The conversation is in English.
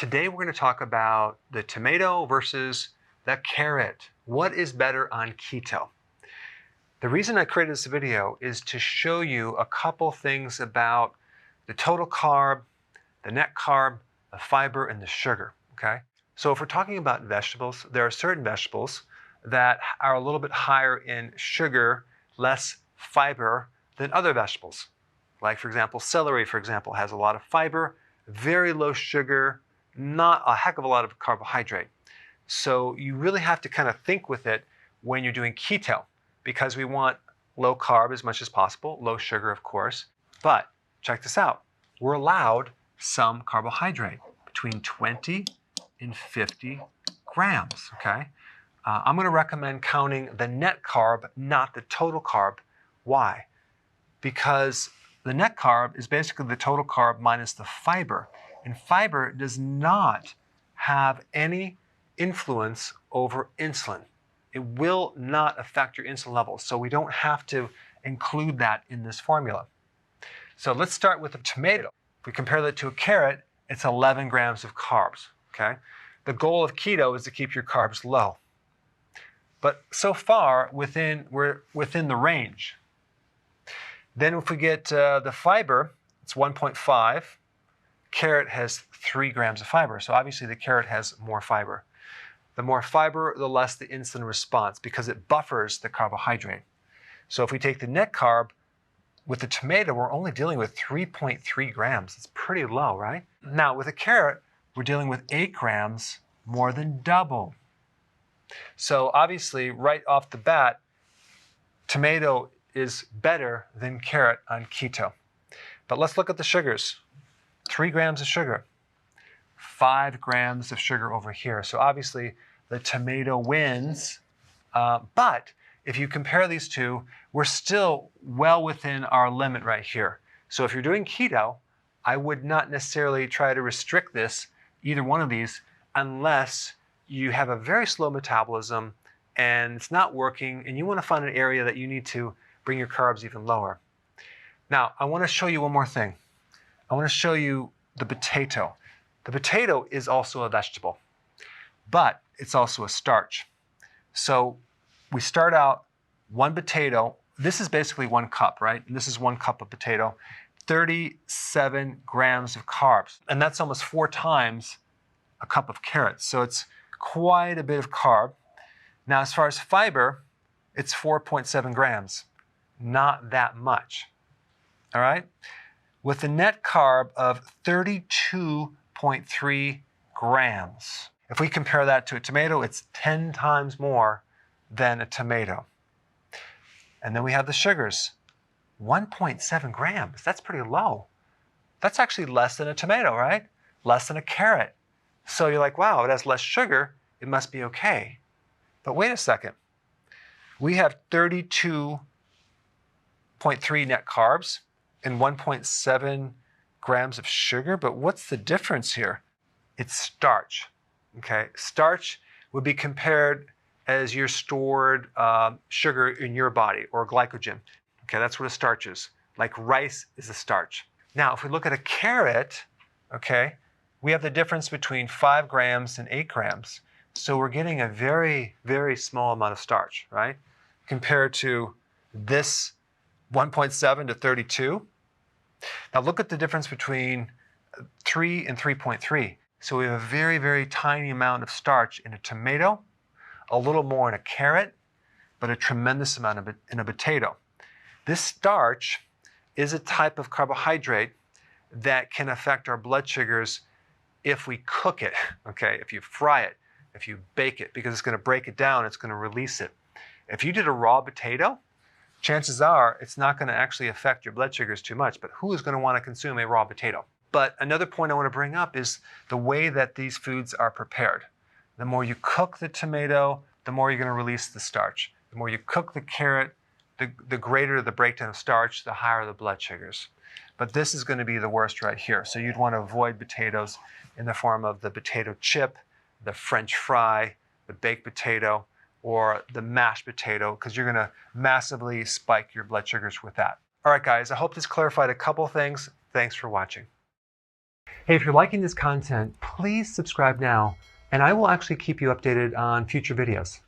Today we're going to talk about the tomato versus the carrot. What is better on keto? The reason I created this video is to show you a couple things about the total carb, the net carb, the fiber, and the sugar, okay? So if we're talking about vegetables, there are certain vegetables that are a little bit higher in sugar, less fiber than other vegetables. Like for example, celery, for example, has a lot of fiber, very low sugar, not a heck of a lot of carbohydrate. So you really have to kind of think with it when you're doing keto, because we want low carb as much as possible, low sugar, of course. But check this out. We're allowed some carbohydrate, between 20 and 50 grams, okay? I'm going to recommend counting the net carb, not the total carb. Why? Because the net carb is basically the total carb minus the fiber. And fiber does not have any influence over insulin. It will not affect your insulin levels, so we don't have to include that in this formula. So let's start with the tomato. If we compare that to a carrot, it's 11 grams of carbs, okay? The goal of keto is to keep your carbs low. But so far, we're within the range. Then if we get the fiber, it's 1.5. Carrot has 3 grams of fiber, so obviously the carrot has more fiber. The more fiber, the less the insulin response, because it buffers the carbohydrate. So if we take the net carb, with the tomato, we're only dealing with 3.3 grams. It's pretty low, right? Now with a carrot, we're dealing with 8 grams, more than double. So obviously, right off the bat, tomato is better than carrot on keto. But let's look at the sugars. 3 grams of sugar, 5 grams of sugar over here. So obviously the tomato wins, but if you compare these two, we're still well within our limit right here. So if you're doing keto, I would not necessarily try to restrict this, either one of these, unless you have a very slow metabolism and it's not working and you want to find an area that you need to bring your carbs even lower. Now, I want to show you one more thing. I want to show you the potato. The potato is also a vegetable, but it's also a starch. So we start out 1 potato. This is basically 1 cup, right? And this is 1 cup of potato, 37 grams of carbs. And that's almost 4 times a cup of carrots. So it's quite a bit of carb. Now, as far as fiber, it's 4.7 grams. Not that much, all right? With a net carb of 32.3 grams. If we compare that to a tomato, it's 10 times more than a tomato. And then we have the sugars, 1.7 grams. That's pretty low. That's actually less than a tomato, right? Less than a carrot. So you're like, wow, it has less sugar. It must be okay. But wait a second. We have 32.3 net carbs and 1.7 grams of sugar, but what's the difference here? It's starch, okay? Starch would be compared as your stored sugar in your body, or glycogen. Okay, that's what a starch is. Like rice is a starch. Now, if we look at a carrot, okay, we have the difference between 5 grams and 8 grams. So we're getting a very, very small amount of starch, right? Compared to this 1.7 to 32. Now look at the difference between 3 and 3.3. So we have a very, very tiny amount of starch in a tomato, a little more in a carrot, but a tremendous amount of it in a potato. This starch is a type of carbohydrate that can affect our blood sugars if we cook it, okay? If you fry it, if you bake it, because it's going to break it down, it's going to release it. If you did a raw potato, chances are it's not going to actually affect your blood sugars too much, but who is going to want to consume a raw potato? But another point I want to bring up is the way that these foods are prepared. The more you cook the tomato, the more you're going to release the starch. The more you cook the carrot, the greater the breakdown of starch, the higher the blood sugars. But this is going to be the worst right here. So you'd want to avoid potatoes in the form of the potato chip, the French fry, the baked potato, or the mashed potato, because you're going to massively spike your blood sugars with that. All right, guys, I hope this clarified a couple things. Thanks for watching. Hey, if you're liking this content, please subscribe now, and I will actually keep you updated on future videos.